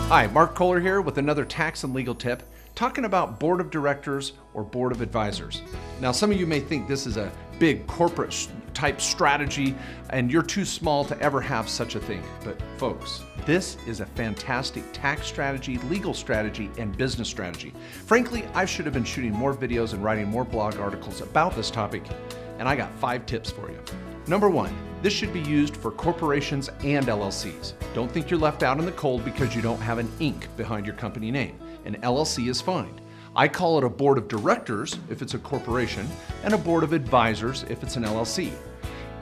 Hi, Mark Kohler here with another tax and legal tip, talking about board of directors or board of advisors. Now, some of you may think this is a big corporate type strategy and you're too small to ever have such a thing. But folks, this is a fantastic tax strategy, legal strategy, and business strategy. Frankly, I should have been shooting more videos and writing more blog articles about this topic, and I got 5 tips for you. Number 1, this should be used for corporations and LLCs. Don't think you're left out in the cold because you don't have an Inc. behind your company name. An LLC is fine. I call it a board of directors if it's a corporation, and a board of advisors if it's an LLC.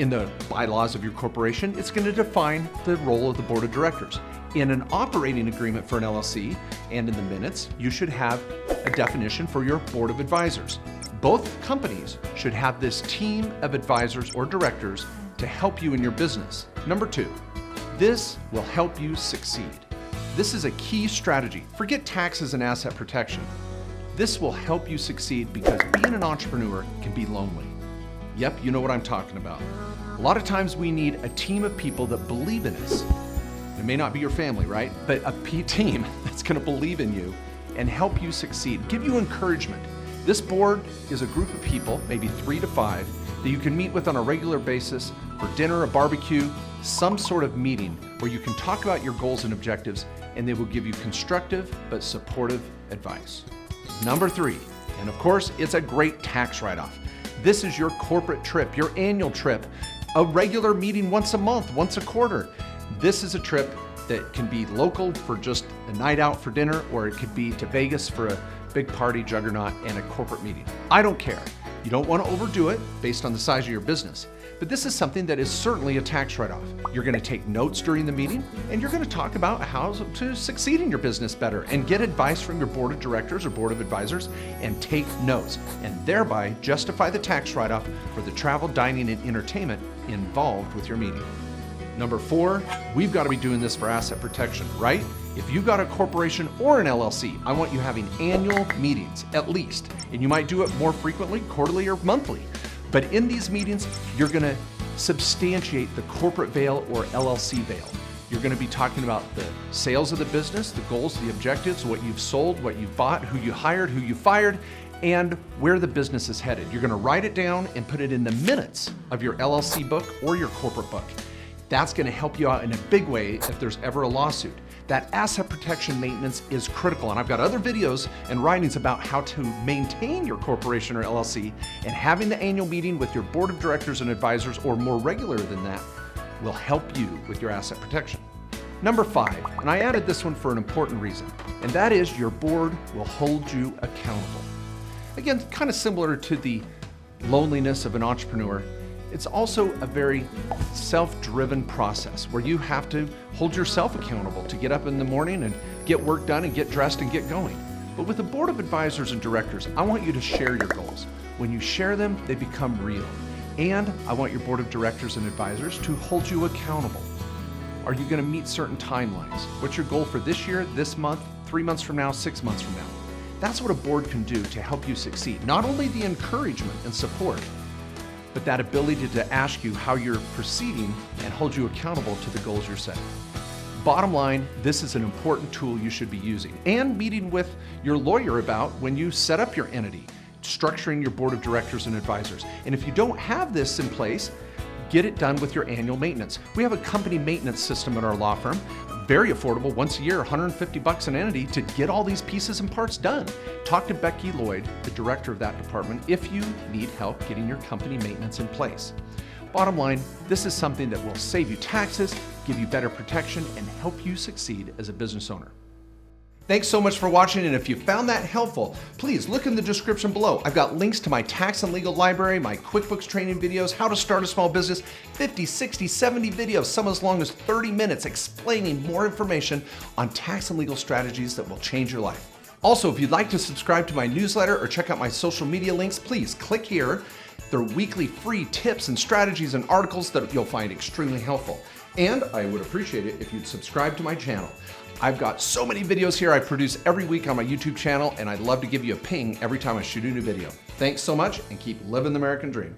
In the bylaws of your corporation, it's going to define the role of the board of directors. In an operating agreement for an LLC and in the minutes, you should have a definition for your board of advisors. Both companies should have this team of advisors or directors to help you in your business. Number 2, this will help you succeed. This is a key strategy. Forget taxes and asset protection. This will help you succeed because being an entrepreneur can be lonely. Yep, you know what I'm talking about. A lot of times we need a team of people that believe in us. It may not be your family, right? But a team that's going to believe in you and help you succeed, give you encouragement. This board is a group of people, maybe 3 to 5, that you can meet with on a regular basis for dinner, a barbecue, some sort of meeting where you can talk about your goals and objectives, and they will give you constructive but supportive advice. Number 3, and of course, it's a great tax write-off. This is your corporate trip, your annual trip, a regular meeting once a month, once a quarter. This is a trip that can be local for just a night out for dinner, or it could be to Vegas for a big party juggernaut and a corporate meeting. I don't care. You don't want to overdo it based on the size of your business, but this is something that is certainly a tax write-off. You're going to take notes during the meeting, and you're going to talk about how to succeed in your business better and get advice from your board of directors or board of advisors and take notes, and thereby justify the tax write-off for the travel, dining, and entertainment involved with your meeting. Number 4, we've got to be doing this for asset protection, right? If you've got a corporation or an LLC, I want you having annual meetings, at least. And you might do it more frequently, quarterly or monthly. But in these meetings, you're going to substantiate the corporate veil or LLC veil. You're going to be talking about the sales of the business, the goals, the objectives, what you've sold, what you've bought, who you hired, who you fired, and where the business is headed. You're going to write it down and put it in the minutes of your LLC book or your corporate book. That's going to help you out in a big way if there's ever a lawsuit. That asset protection maintenance is critical, and I've got other videos and writings about how to maintain your corporation or LLC, and having the annual meeting with your board of directors and advisors, or more regular than that, will help you with your asset protection. Number 5, and I added this one for an important reason, and that is your board will hold you accountable. Again, kind of similar to the loneliness of an entrepreneur, it's also a very self-driven process where you have to hold yourself accountable to get up in the morning and get work done and get dressed and get going. But with a board of advisors and directors, I want you to share your goals. When you share them, they become real. And I want your board of directors and advisors to hold you accountable. Are you going to meet certain timelines? What's your goal for this year, this month, 3 months from now, 6 months from now? That's what a board can do to help you succeed. Not only the encouragement and support, but that ability to ask you how you're proceeding and hold you accountable to the goals you're setting. Bottom line, this is an important tool you should be using and meeting with your lawyer about when you set up your entity, structuring your board of directors and advisors. And if you don't have this in place, get it done with your annual maintenance. We have a company maintenance system at our law firm. Very affordable, once a year, $150 an entity to get all these pieces and parts done. Talk to Becky Lloyd, the director of that department, if you need help getting your company maintenance in place. Bottom line, this is something that will save you taxes, give you better protection, and help you succeed as a business owner. Thanks so much for watching, and if you found that helpful, please look in the description below. I've got links to my tax and legal library, my QuickBooks training videos, how to start a small business, 50, 60, 70 videos, some as long as 30 minutes explaining more information on tax and legal strategies that will change your life. Also, if you'd like to subscribe to my newsletter or check out my social media links, please click here. They're weekly free tips and strategies and articles that you'll find extremely helpful. And I would appreciate it if you'd subscribe to my channel. I've got so many videos here I produce every week on my YouTube channel, and I'd love to give you a ping every time I shoot a new video. Thanks so much, and keep living the American dream.